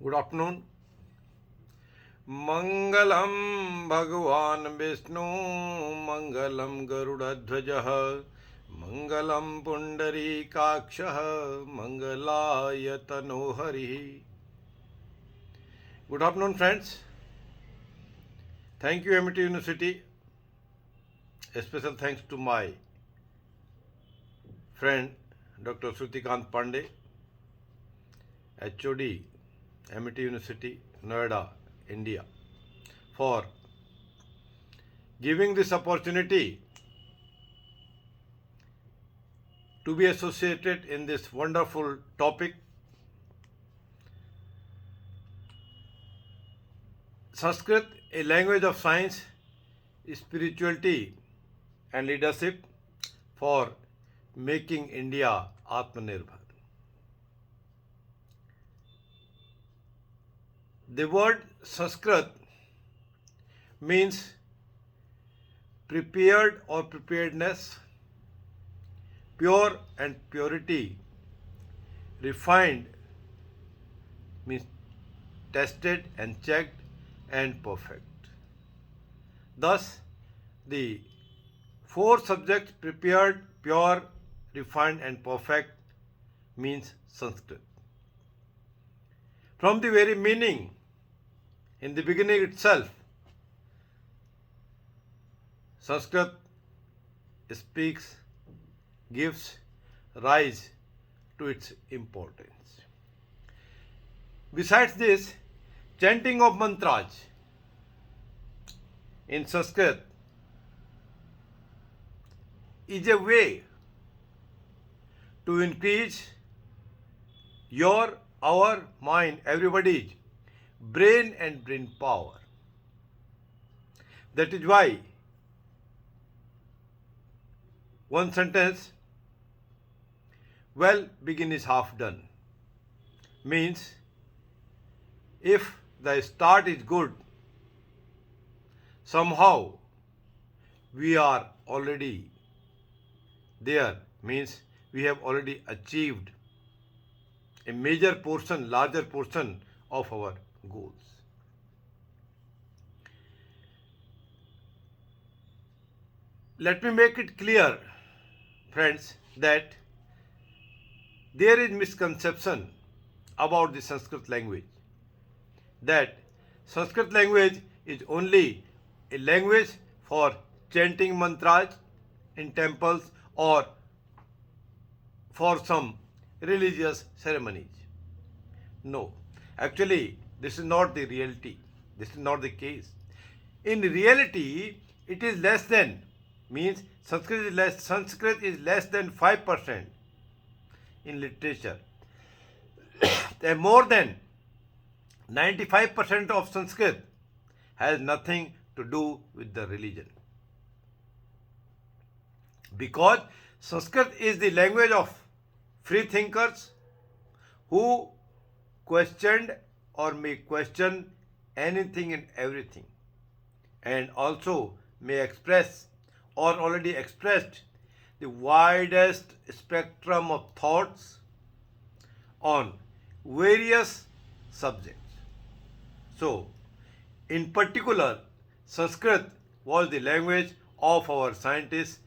Good afternoon. Mangalam Bhagwan Vishnu, Mangalam Garudadhvajah, Mangalam Pundarikakshah, Mangalayatano Hari. Good afternoon, friends. Thank you, MIT University. A special thanks to my friend Dr. Shrutikant Pandey, HOD, MIT University, Noida, India, for giving this opportunity to be associated in this wonderful topic. Sanskrit, a language of science, spirituality and leadership for making India Atmanirbhar. The word Sanskrit means prepared or preparedness, pure and purity, refined means tested and checked and perfect. Thus, the four subjects prepared, pure, refined and perfect means Sanskrit. From the very meaning, in the beginning itself, Sanskrit speaks, gives rise to its importance. Besides this, chanting of mantras in Sanskrit is a way to increase our mind, everybody's brain and brain power. That is why one sentence, well begin is half done, means if the start is good, somehow we are already there, means we have already achieved a major portion, larger portion of our goals. Let me make it clear, friends, that there is misconception about the Sanskrit language, that Sanskrit language is only a language for chanting mantras in temples or for some religious ceremonies. No, actually, this is not the reality. This is not the case. In reality, it is less than, means Sanskrit is less than 5% in literature. And more than 95% of Sanskrit has nothing to do with the religion. Because Sanskrit is the language of free thinkers who questioned or may question anything and everything, and also may express or already expressed the widest spectrum of thoughts on various subjects. So, in particular, Sanskrit was the language of our scientists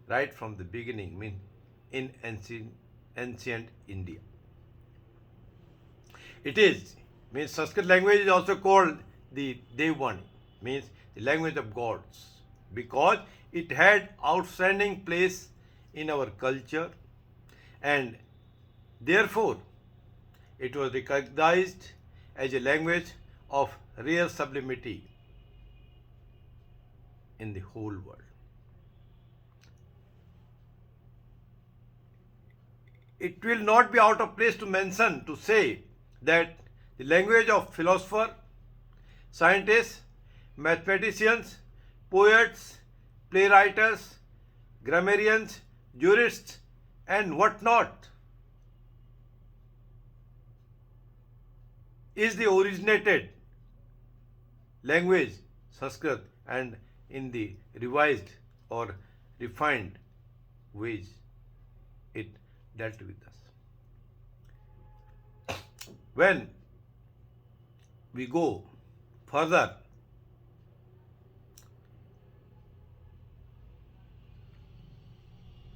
right from the beginning, in ancient India. It is, means Sanskrit language is also called the Devvani, means the language of gods, because it had outstanding place in our culture, and therefore it was recognized as a language of rare sublimity in the whole world. It will not be out of place to mention, to say that the language of philosopher, scientists, mathematicians, poets, playwrights, grammarians, jurists, and whatnot is the originated language, Sanskrit, and in the revised or refined ways it dealt with us. When we go further,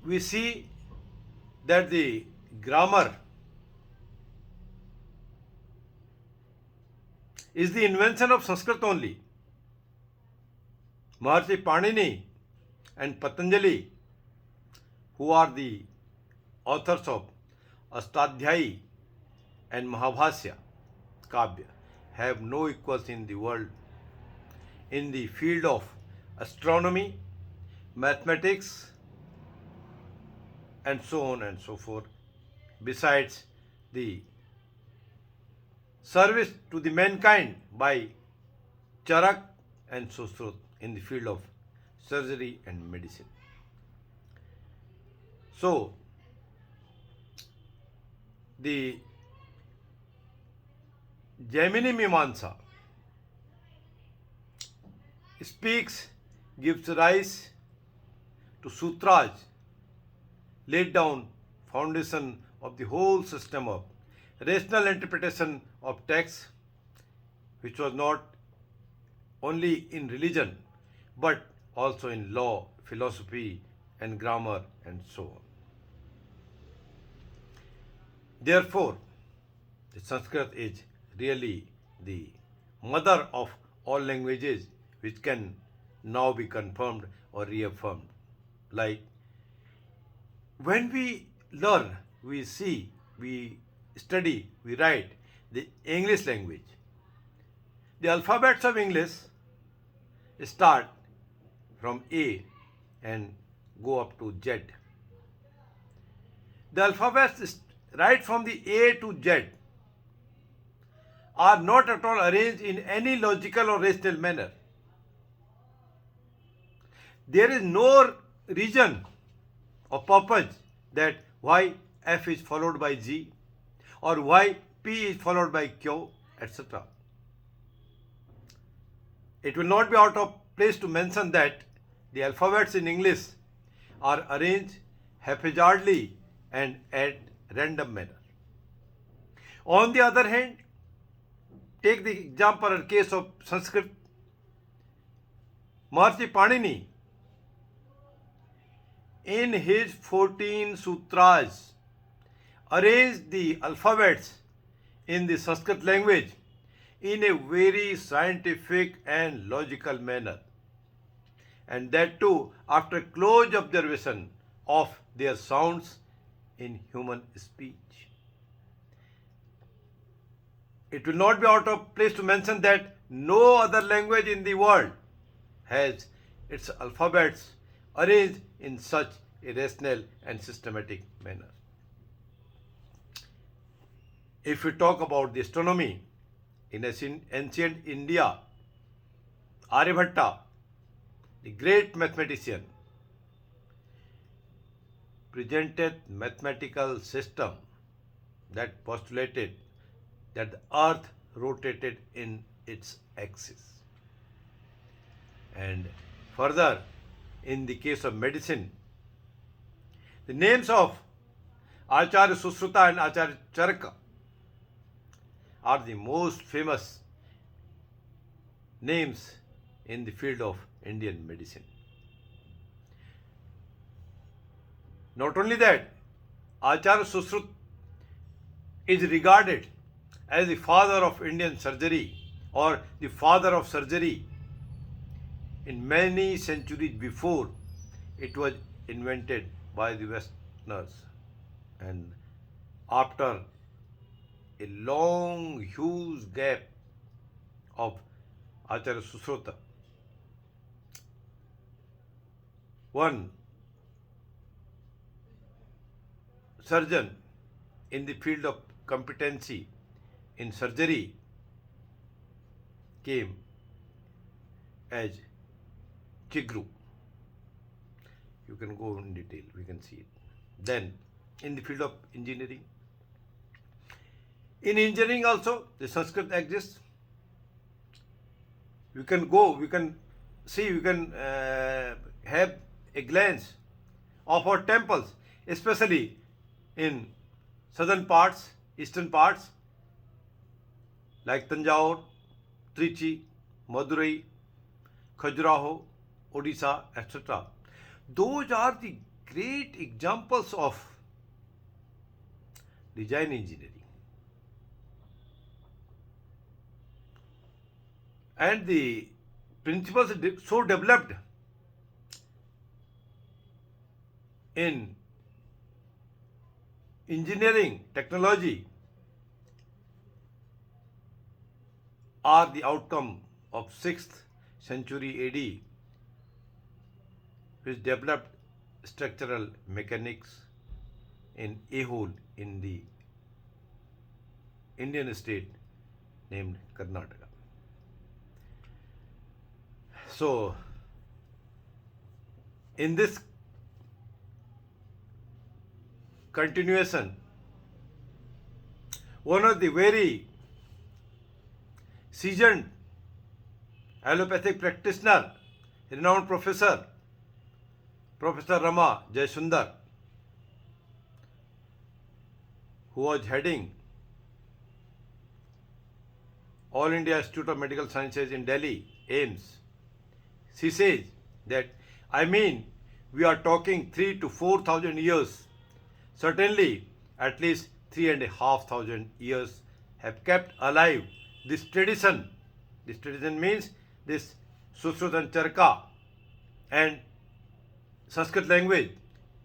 we see that the grammar is the invention of Sanskrit only. Maharshi Panini and Patanjali, who are the authors of Astadhyayi and Mahabhasya Kavya, have no equals in the world in the field of astronomy, mathematics, and so on and so forth, besides the service to the mankind by Charak and Susrut in the field of surgery and medicine. So, the Jaimini Mimamsa gives rise to sutras, laid down foundation of the whole system of rational interpretation of texts, which was not only in religion but also in law, philosophy, and grammar, and so on. Therefore, the Sanskrit is really the mother of all languages, which can now be confirmed or reaffirmed. Like when we learn, we see, we study, we write the English language. The alphabets of English start from A and go up to Z. The alphabets right from the A to Z are not at all arranged in any logical or rational manner. There is no reason or purpose that why F is followed by G or why P is followed by Q, etc. It will not be out of place to mention that the alphabets in English are arranged haphazardly and at random manner. On the other hand, take the example or case of Sanskrit. Maharshi Panini, in his 14 sutras, arranged the alphabets in the Sanskrit language in a very scientific and logical manner, and that too after close observation of their sounds in human speech. It will not be out of place to mention that no other language in the world has its alphabets arranged in such a rational and systematic manner. If we talk about the astronomy, in ancient India, Aryabhatta, the great mathematician, presented mathematical system that postulated that the earth rotated in its axis. And further, in the case of medicine, the names of Acharya Susruta and Acharya Charaka are the most famous names in the field of Indian medicine. Not only that, Acharya Susrut is regarded as the father of Indian surgery or the father of surgery. In many centuries before it was invented by the Westerners, and after a long, huge gap of Acharya Susruta, one surgeon in the field of competency in surgery came as Chigru. You can go in detail, we can see it. Then, in the field of engineering, in engineering also, the Sanskrit exists. We can go, we can see, we can have a glance of our temples, especially in southern parts, eastern parts, like Tanjore, Trichy, Madurai, Khajuraho, Odisha, etc. Those are the great examples of design engineering. And the principles are so developed in engineering technology are the outcome of 6th century AD, which developed structural mechanics in Ehol in the Indian state named Karnataka. So, in this continuation, one of the very seasoned allopathic practitioner, renowned professor, Professor Rama Jayasundar, who was heading All India Institute of Medical Sciences in Delhi, AIMS. She says that, we are talking 3,000 to 4,000 years. Certainly, at least 3,500 years have kept alive this tradition. This tradition means this Sushrutan Charka and Sanskrit language.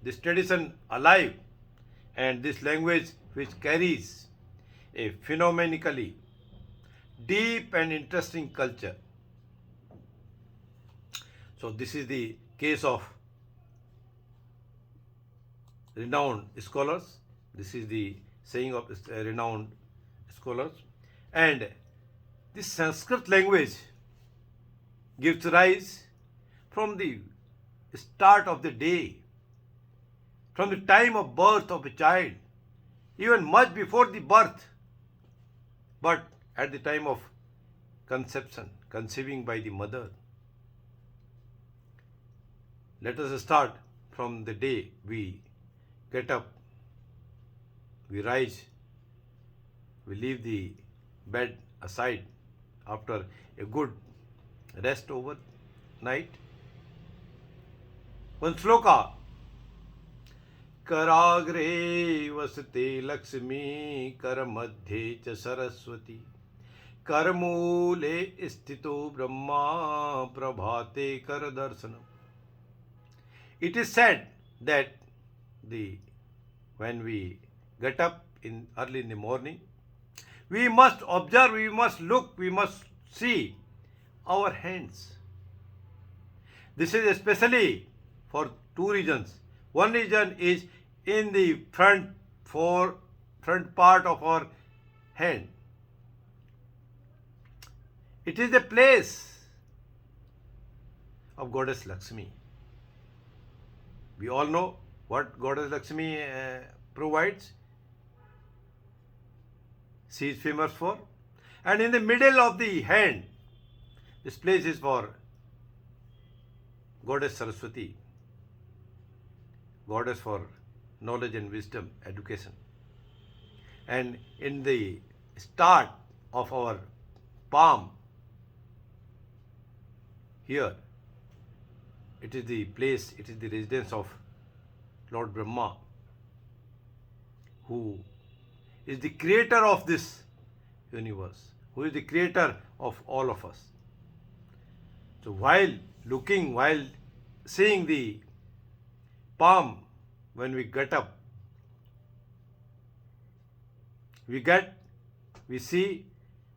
This tradition alive, and this language which carries a phenomenically deep and interesting culture. So this is the case of renowned scholars. This is the saying of renowned scholars. And this Sanskrit language gives rise from the start of the day, from the time of birth of a child, even much before the birth, but at the time of conception, conceiving by the mother. Let us start from the day we get up, we rise, we leave the bed aside after a good rest overnight. One sloka, Karagre vasate Lakshmi, Karamadhe cha Saraswati, Karamule sthito Brahma, Prabhate Karadarshanam. It is said that when we get up early in the morning, we must observe, we must look, we must see our hands. This is especially for two reasons. One reason is in the front part of our hand. It is the place of Goddess Lakshmi. We all know what Goddess Lakshmi provides. She is famous for. And in the middle of the hand, this place is for Goddess Saraswati, Goddess for knowledge and wisdom, education. And in the start of our palm, here, it is the place, it is the residence of Lord Brahma, who is the creator of this universe, who is the creator of all of us. So while looking, while seeing the palm, when we get up, we see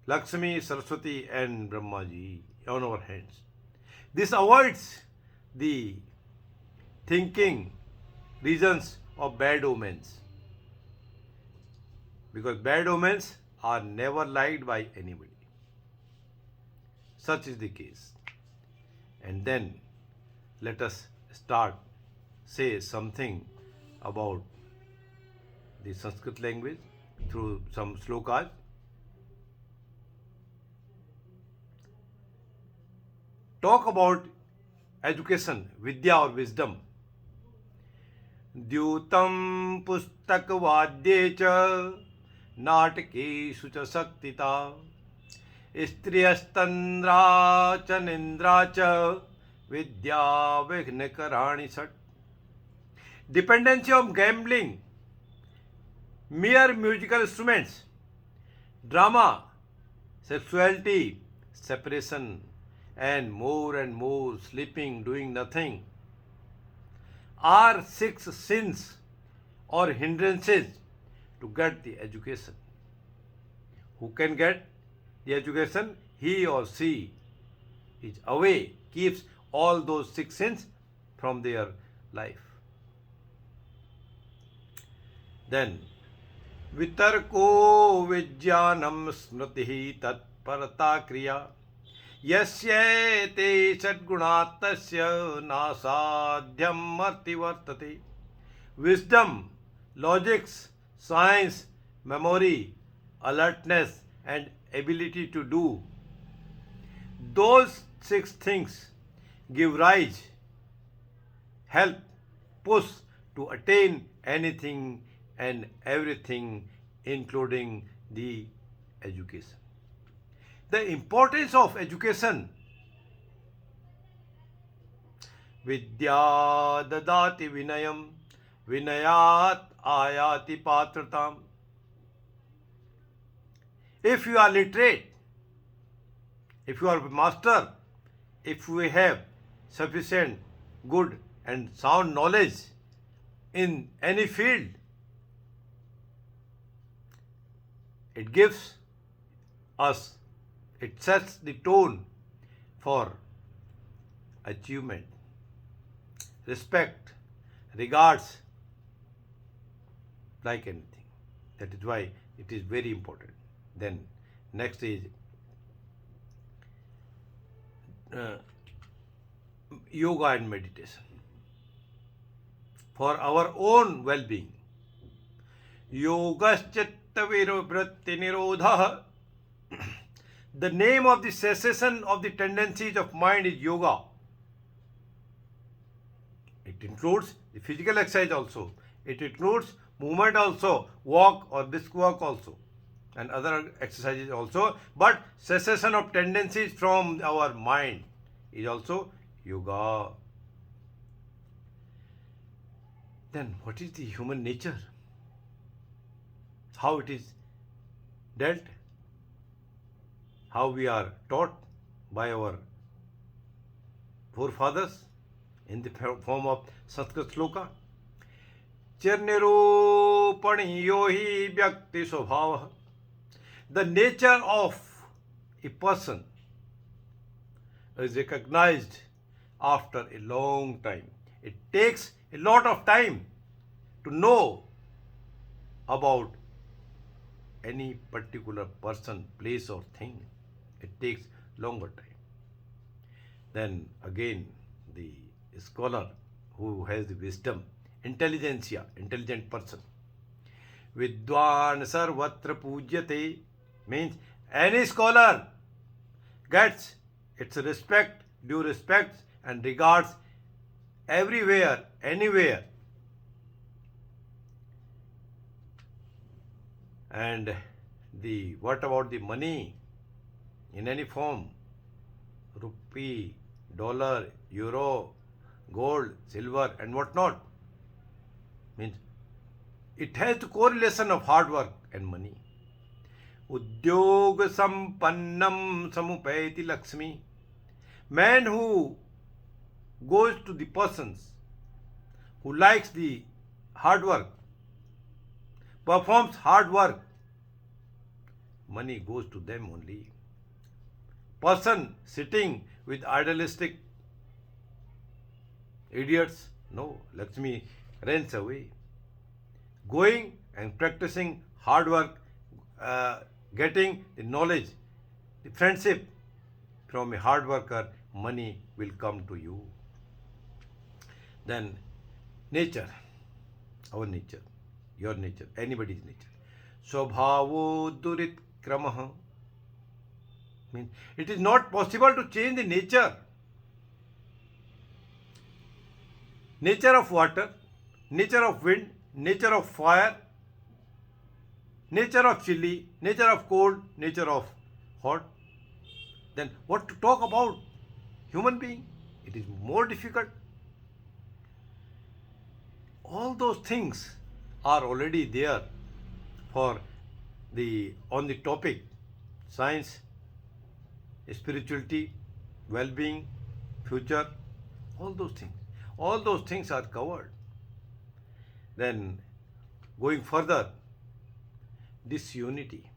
Lakshmi, Saraswati and Brahmaji on our hands. This avoids the thinking reasons of bad omens, because bad omens are never liked by anybody. Such is the case. And then let us say something about the Sanskrit language through some slokas. Talk about education, vidya or wisdom. Dyutam pustak vadye cha natakeshu cha saktita स्त्रियस्तन्द्रा च निन्द्रा च विद्या विघ्नकराणि षट्. Dependency of gambling, mere musical instruments, drama, sexuality, separation, and more sleeping, doing nothing are 6 sins or hindrances to get the education. Who can get the education? He or she is away, keeps all those 6 sins from their life. Then, vitarko vijnanam smritihi tatparata kriya yasyete sadgunatasya nasadhyam marti vartate. Wisdom, logics, science, memory, alertness, and ability to do. Those 6 things give rise, help, push to attain anything and everything, including the education. The importance of education. Vidya dadati vinayam, vinayat ayati patratam. If you are literate, if you are a master, if we have sufficient good and sound knowledge in any field, it gives us, it sets the tone for achievement, respect, regards, like anything. That is why it is very important. Then next is yoga and meditation for our own well-being. Yogaschitta vivritti nirodha. The name of the cessation of the tendencies of mind is yoga. It includes the physical exercise also. It includes movement also, walk or brisk walk also, and other exercises also. But cessation of tendencies from our mind is also yoga. Then what is the human nature? How it is dealt? How we are taught by our forefathers in the form of Sanskrit sloka. Chirnirupaniyo hi vyakti svabhava. The nature of a person is recognized after a long time. It takes a lot of time to know about any particular person, place or thing. It takes longer time. Then again, the scholar who has the wisdom, intelligentsia, intelligent person. Vidwan sarvatra pujyate means any scholar gets its respect, due respect and regards everywhere, anywhere. And what about the money in any form? Rupee, dollar, euro, gold, silver and what not. Means it has the correlation of hard work and money. Udyog sampannam samupayati lakshmi. Man who goes to the persons who likes the hard work, performs hard work, money goes to them only. Person sitting with idealistic idiots, no, Lakshmi runs away. Going and practicing hard work, getting the knowledge, the friendship from a hard worker, money will come to you. Then nature, our nature, your nature, anybody's nature. Swabhavo durit kramaha. Means it is not possible to change the nature. Nature of water, nature of wind, nature of fire, nature of chilly, nature of cold, nature of hot. then what to talk about human being? It is more difficult. All those things are already there for the on the topic science, spirituality, well-being, future, all those things. All those things are covered. Then going further, disunity.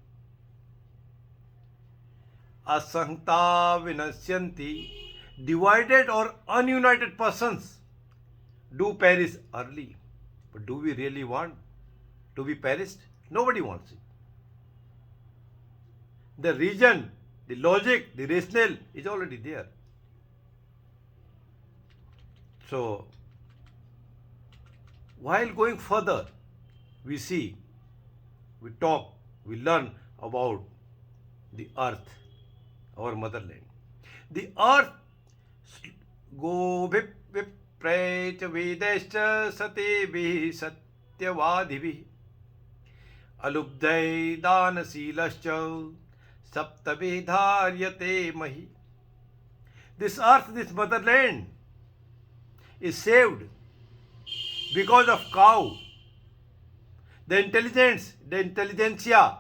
Asahta vinasyanti. Divided or ununited persons do perish early. But do we really want to be perished? Nobody wants it. The reason, the logic, the rationale is already there. So, while going further, we see, we talk, we learn about the earth, our motherland. The earth, go vip vip prech vedescha satebhi satyavadibhi alubdai danasilascha saptabhi mahi. This earth, this motherland is saved because of cow. The intelligence, the intelligentsia,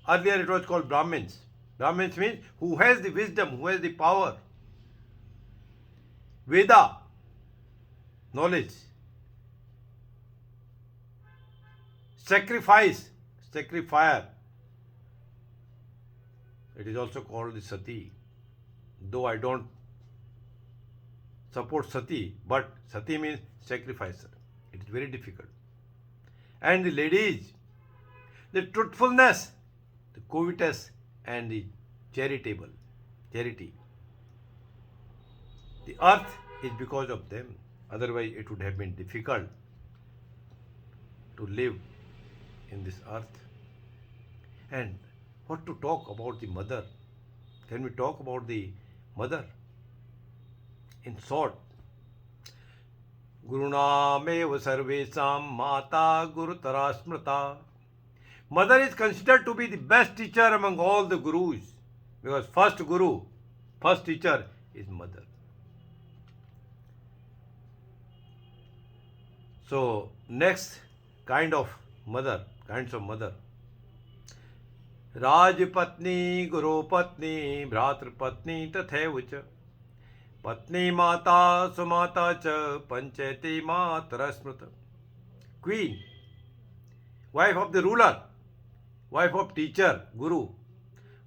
earlier it was called Brahmins. Brahmins means who has the wisdom, who has the power. Veda, knowledge. Sacrifice, sacrifier. It is also called the sati. Though I don't support sati, but sati means sacrificer. It is very difficult. And the ladies, the truthfulness, the covetous, and the charitable, charity. The earth is because of them. Otherwise, it would have been difficult to live in this earth. And what to talk about the mother? Can we talk about the mother? In short, Gurunameva sarvesam mata gurutara smrita. Mother is considered to be the best teacher among all the gurus, because first guru, first teacher is mother. So next kinds of mother. Rajpatni, Gurupatni, Bhratrapatni, Tathaiva cha. Patni Mata, Sumata cha, Panchayati Matara Smrita. Queen, wife of the ruler, wife of teacher, guru,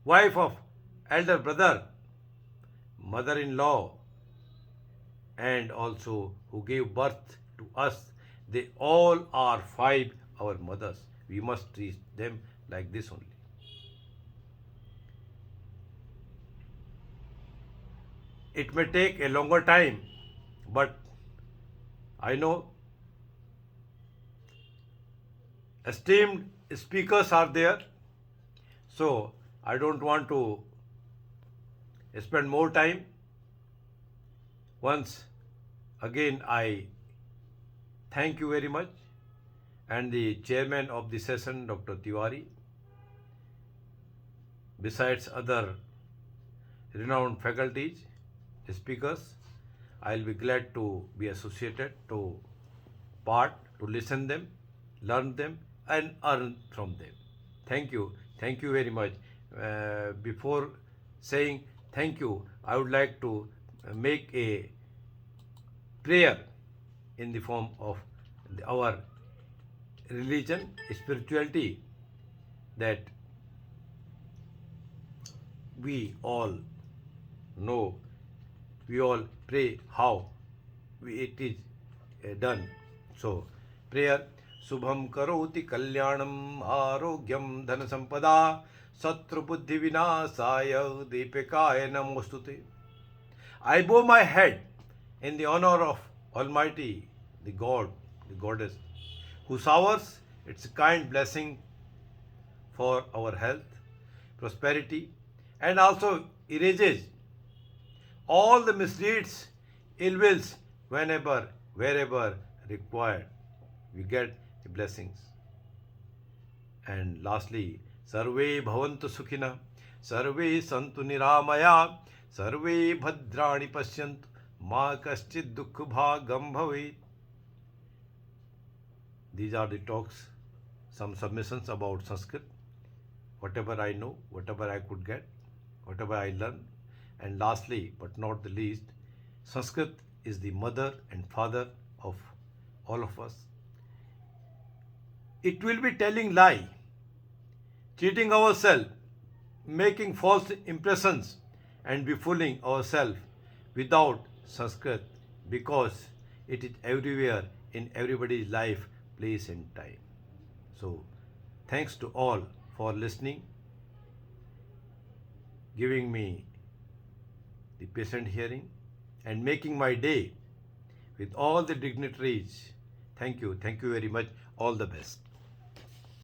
wife of elder brother, mother-in-law, and also who gave birth to us. They all are five our mothers. We must treat them like this only. It may take a longer time, but I know esteemed speakers are there, so I don't want to spend more time. Once again, I thank you very much, and the chairman of the session, Dr. Tiwari, besides other renowned faculties, speakers. I'll be glad to be associated, to listen them, learn them, and earn from them. Thank you very much. Before saying thank you, I would like to make a prayer in the form of our religion, spirituality, that we all know. We all pray how it is done. So, prayer. Subham karoti kalyanam arogyam dhana sampada satru buddhi vinasaya deepikaya namostute. I bow my head in the honor of Almighty, the God, the Goddess, who showers its kind blessing for our health, prosperity, and also erases all the misdeeds, ill wills, whenever, wherever required. We get the blessings. And lastly, Sarve Bhavantu Sukhina. सर्वे सन्तु निरामया, सर्वे भद्राणि पश्यन्तु, मा कश्चित् दुःखभागं भवेत्. These are the talks, some submissions about Sanskrit, whatever I know, whatever I could get, whatever I learned. And lastly, but not the least, Sanskrit is the mother and father of all of us. It will be telling lie, cheating ourselves, making false impressions, and befooling ourselves without Sanskrit, because it is everywhere in everybody's life, place, and time. So, thanks to all for listening, giving me the patient hearing, and making my day with all the dignitaries. Thank you very much. All the best.